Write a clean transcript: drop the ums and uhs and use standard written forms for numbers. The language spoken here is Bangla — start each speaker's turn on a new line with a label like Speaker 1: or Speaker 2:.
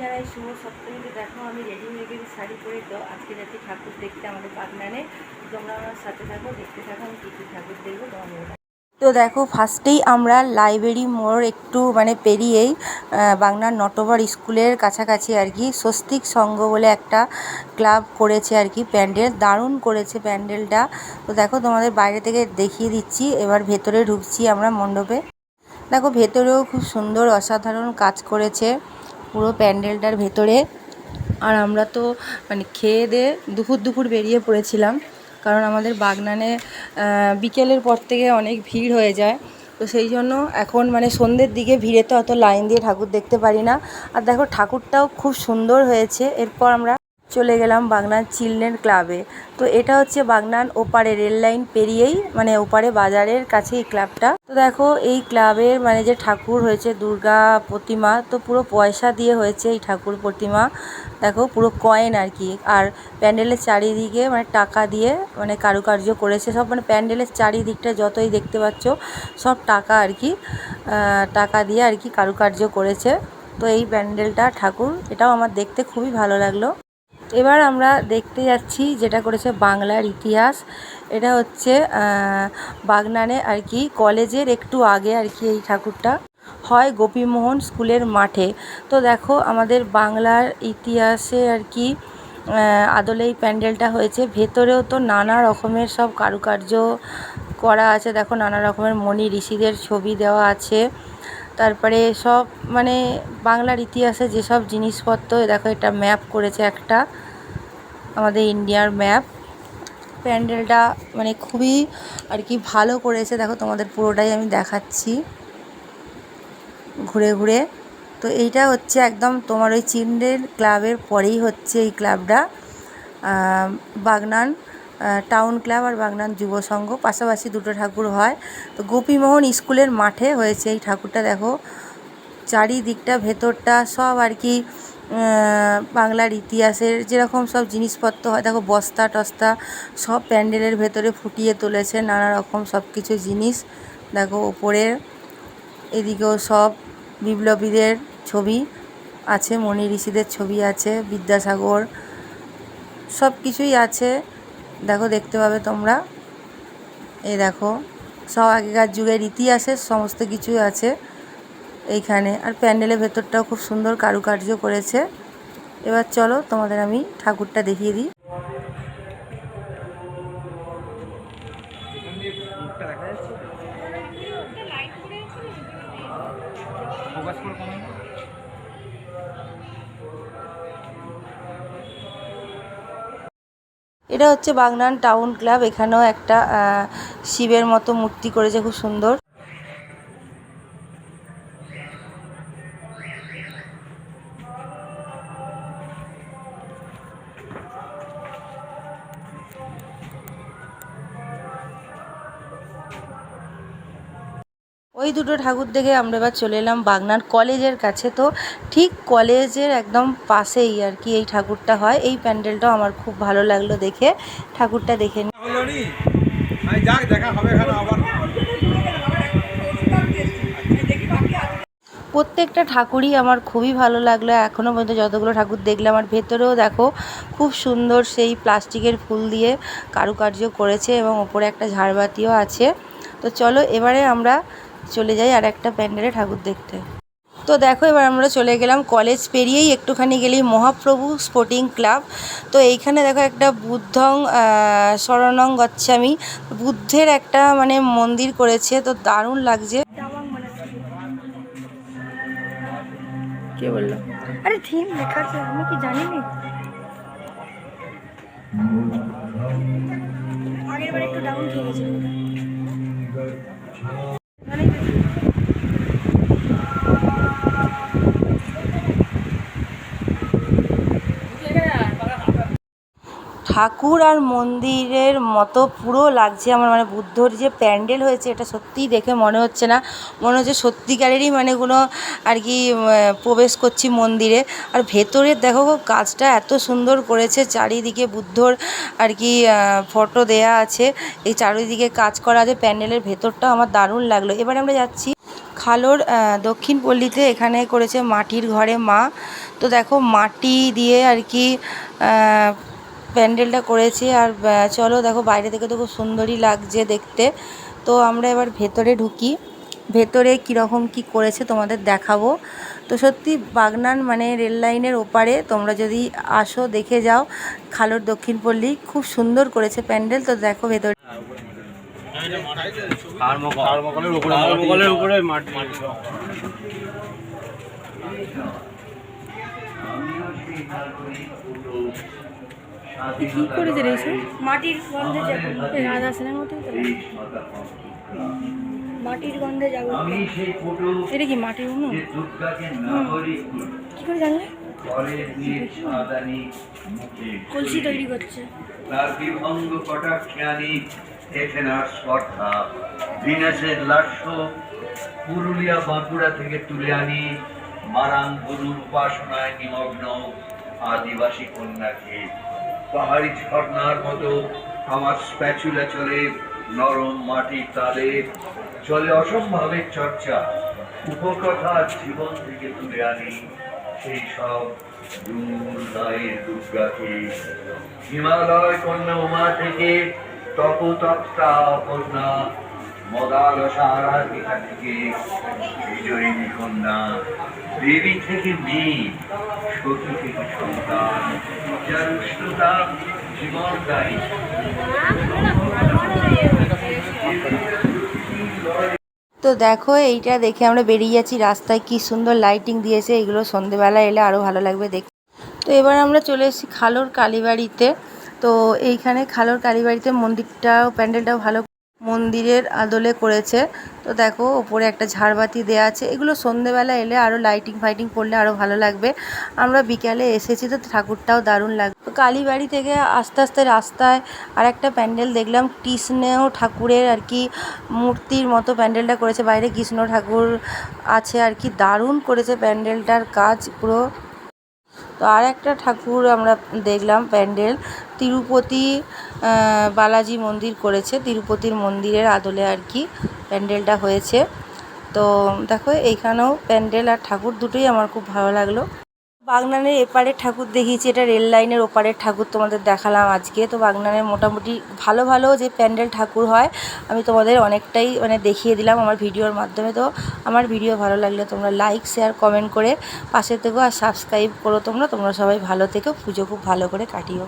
Speaker 1: জানাই শুভ সপ্তমীতে। দেখো আমি রেডি হয়ে গেছি শাড়ি পরে, তো আজকে যাচ্ছি ঠাকুর দেখতে আমাদের বাগনানে। তোমরা আমার সাথে থাকো, দেখতে থাকো আমি কী কী ঠাকুর দেখবো তোমাদের। তো দেখো ফার্স্টেই আমরা লাইব্রেরি মোড় একটু পেরিয়েই বাগনান নটবর স্কুলের কাছাকাছি আর কি স্বস্তিক সংঘ বলে একটা ক্লাব করেছে আর কি। প্যান্ডেল দারুণ করেছে প্যান্ডেলটা। তো দেখো তোমাদের বাইরে থেকে দেখিয়ে দিচ্ছি। এবার ভেতরে ঢুকছি আমরা মণ্ডপে। দেখো ভেতরেও খুব সুন্দর অসাধারণ কাজ করেছে পুরো প্যান্ডেলটার ভেতরে। আর আমরা তো খেয়ে দিয়ে দুপুর বেরিয়ে পড়েছিলাম, কারণ আমাদের বাগনানে বিকেলের পর থেকে অনেক ভিড় হয়ে যায়। তো সেই জন্য এখন সন্ধ্যের দিকে ভিড়ে তো অত লাইন দিয়ে ঠাকুর দেখতে পারি না। আর দেখো ঠাকুরটাও খুব সুন্দর হয়েছে। এরপর আমরা চলে গেলাম বাগনান চিলড্রেন ক্লাবে। তো এটা হচ্ছে বাগনান ওপারে রেল লাইন পেরিয়েই ওপারে বাজারের কাছে এই ক্লাবটা। তো দেখো এই ক্লাবের যে ঠাকুর হয়েছে দুর্গা প্রতিমা, তো পুরো পয়সা দিয়ে হয়েছে এই ঠাকুর প্রতিমা। দেখো পুরো কয়েন আর কি। আর প্যান্ডেলের চারিদিকে টাকা দিয়ে কারুকার্য করেছে সব। প্যান্ডেলের চারিদিকটা যতই দেখতে পাচ্ছ সব টাকা আর কি, টাকা দিয়ে আর কি কারুকার্য করেছে। তো এই প্যান্ডেলটা ঠাকুর এটাও আমার দেখতে খুবই ভালো লাগলো। এবার আমরা দেখতে যাচ্ছি যেটা করেছে বাংলার ইতিহাস। এটা হচ্ছে বাগনানে আর কি কলেজের একটু আগে আর কি এই ঠাকুরটা হয় গোপীমোহন স্কুলের মাঠে। তো দেখো আমাদের বাংলার ইতিহাসে আর কি আদলে এই প্যান্ডেলটা হয়েছে। ভেতরেও তো নানা রকমের সব কারুকার্য করা আছে। দেখো নানা রকমের মণি ঋষিদের ছবি দেওয়া আছে। তারপরে সব বাংলার ইতিহাসে যেসব জিনিসপত্র, দেখো এটা ম্যাপ করেছে একটা আমাদের ইন্ডিয়ার ম্যাপ। প্যান্ডেলটা খুবই আর কি ভালো করেছে। দেখো তোমাদের পুরোটাই আমি দেখাচ্ছি ঘুরে ঘুরে। তো এইটা হচ্ছে একদম তোমার ওই চিলড্রেন ক্লাবের পরেই হচ্ছে এই ক্লাবটা, বাগনান টাউন ক্লাব আর বাগনান যুব সংঘ পাশাপাশি দুটো ঠাকুর হয়। তো গোপীমোহন স্কুলের মাঠে হয়েছে এই ঠাকুরটা। দেখো চারিদিকটা ভেতরটা সব আর কি বাংলার ইতিহাসের যেরকম সব জিনিসপত্র হয়, দেখো বস্তা টস্তা সব প্যান্ডেলের ভেতরে ফুটিয়ে তুলেছে নানা রকম সব কিছু জিনিস। দেখো ওপরে এদিকেও সব বিপ্লবীদের ছবি আছে, মণি ঋষিদের ছবি আছে, বিদ্যাসাগর সব কিছুই আছে। দেখো দেখতে পাবে তোমরা। এই দেখো সব আগেকার যুগের ইতিহাসের সমস্ত কিছুই আছে এইখানে। আর প্যান্ডেলের ভেতরটাও খুব সুন্দর কারুকার্য করেছে। এবার চলো তোমাদের আমি ঠাকুরটা দেখিয়ে দিই। এটা হচ্ছে বাগনান টাউন ক্লাব। এখানেও একটা শিবের মতো মূর্তি করেছে খুব সুন্দর। ওই দুটো ঠাকুর দেখে আমরা এবার চলে এলাম বাগনান কলেজের কাছে। তো ঠিক কলেজের একদম পাশেই আর কি এই ঠাকুরটা হয়। এই প্যান্ডেলটাও আমার খুব ভালো লাগলো দেখে। ঠাকুরটা দেখে প্রত্যেকটা ঠাকুরই আমার খুবই ভালো লাগলো এখনও পর্যন্ত যতগুলো ঠাকুর দেখলাম। আর ভেতরেও দেখো খুব সুন্দর সেই প্লাস্টিকের ফুল দিয়ে কারুকার্য করেছে এবং ওপরে একটা ঝাড়বাতিও আছে। তো চলো এবারে আমরা চলে যাই আর একটা প্যান্ডেলে ঠাকুর দেখতে। তো দেখো এবার আমরা চলে গেলাম কলেজ পেরিয়েই একটুখানি গেলেই মহাপ্রভু স্পোর্টিং ক্লাব। তো এইখানে দেখো একটা বুদ্ধং শরণং গচ্ছামি বুদ্ধের একটা মন্দির করেছে। তো দারুণ লাগছে। কে বললো? আরে থিম লেখা আছে, আমি কি জানি না। আগের বার একটু ডাউন খেয়ে গেছিল। ঠাকুর আর মন্দিরের মতো পুরো লাগছে আমার। বুদ্ধর যে প্যান্ডেল হয়েছে এটা সত্যিই দেখে মনে হচ্ছে না, মনে হচ্ছে সত্যিকারেরই কোনো আর কি প্রবেশ করছি মন্দিরে। আর ভেতরের দেখো কাজটা এত সুন্দর করেছে, চারিদিকে বুদ্ধর আর কি ফটো দেয়া আছে, এই চারিদিকে কাজ করা আছে। প্যান্ডেলের ভেতরটাও আমার দারুণ লাগলো। এবার আমরা যাচ্ছি খালোর দক্ষিণ পল্লীতে। এখানে করেছে মাটির ঘরে মা। তো দেখো মাটি দিয়ে আর কি প্যান্ডেলটা করেছে। আর চলো দেখো বাইরে থেকে তো খুব সুন্দরই লাগছে দেখতে। তো আমরা এবার ভেতরে ঢুকি, ভেতরে কীরকম কি করেছে তোমাদের দেখাবো। তো সত্যি বাগনান মানে রেল লাইনের ওপারে তোমরা যদি আসো দেখে যাও, খালোর দক্ষিণ পল্লী খুব সুন্দর করেছে প্যান্ডেল। তো দেখো ভেতরে কি করেছে রে মাটির গন্ধে রাধা সেনের মতো মাটির গন্ধে যাবো। এটা কি মাটির উনুন? কি করে জানলে? কলসি তৈরি করছে। তার বিভঙ্গ কটাক্ষানি এখানার স্পর্ধা বিনাশের লাস্য পুরুলিয়া বাঁকুড়া থেকে তুলে আনি মারাং গুরুর উপাসনায় নিমগ্ন আদিবাসী কন্যাকে। পাহাড়ি ঝর্ণার মতো আমার স্প্যাচুলা চলে নরম মাটির তালে, চলে অসম্ভবের চর্চা, উপকথার জীবন থেকে তুলে আনি সেই সব দূর গায়ের দুর্গাকে। হিমালয় কন্যা উমা থেকে তপতপ্তা কন্যা, মদালসা আরাধিকা থেকে বিজয়িনী কন্যা, দেবী থেকে মেয়ে, সতী থেকে সন্তান, যার উষ্ণতা জীবনদায়ী। তো দেখো এইটা দেখে আমরা বেরিয়ে যাচ্ছি রাস্তায়, কি সুন্দর লাইটিং দিয়েছে। এগুলো সন্ধেবেলা এলে আরও ভালো লাগবে দেখতে। তো এবার আমরা চলে এসেছি খালোর কালীবাড়িতে। তো এইখানে খালোর কালীবাড়িতে মন্দিরটাও প্যান্ডেলটাও ভালো মন্দিরের আদলে করেছে। তো দেখো ওপরে একটা ঝাড়বাতি দেওয়া আছে। এগুলো সন্ধেবেলা এলে আরও লাইটিং ফাইটিং করলে আরও ভালো লাগবে। আমরা বিকালে এসেছি তো ঠাকুরটাও দারুণ লাগবে। তো কালীবাড়ি থেকে আস্তে আস্তে রাস্তায় আর একটা প্যান্ডেল দেখলাম, কৃষ্ণ ঠাকুরের আর কি মূর্তির মতো প্যান্ডেলটা করেছে। বাইরে কৃষ্ণ ঠাকুর আছে আর কি, দারুণ করেছে প্যান্ডেলটার কাজ পুরো। তো আর একটা ঠাকুর আমরা দেখলাম প্যান্ডেল, তিরুপতি বালাজি মন্দির করেছে, তিরুপতির মন্দিরের আদলে আর কি প্যান্ডেলটা হয়েছে। তো দেখো এইখানেও প্যান্ডেল আর ঠাকুর দুটোই আমার খুব ভালো লাগলো। বাগনানের এপারের ঠাকুর দেখিয়েছি, এটা রেল লাইনের ওপারের ঠাকুর তোমাদের দেখালাম আজকে। তো বাগনানের মোটামুটি ভালো ভালো যে প্যান্ডেল ঠাকুর হয় আমি তোমাদের অনেকটাই মানে দেখিয়ে দিলাম আমার ভিডিওর মাধ্যমে। তো আমার ভিডিও ভালো লাগলে তোমরা লাইক শেয়ার কমেন্ট করে পাশে থেকো, আর সাবস্ক্রাইব করো। তোমরা সবাই ভালো থেকো, পুজো খুব ভালো করে কাটিও।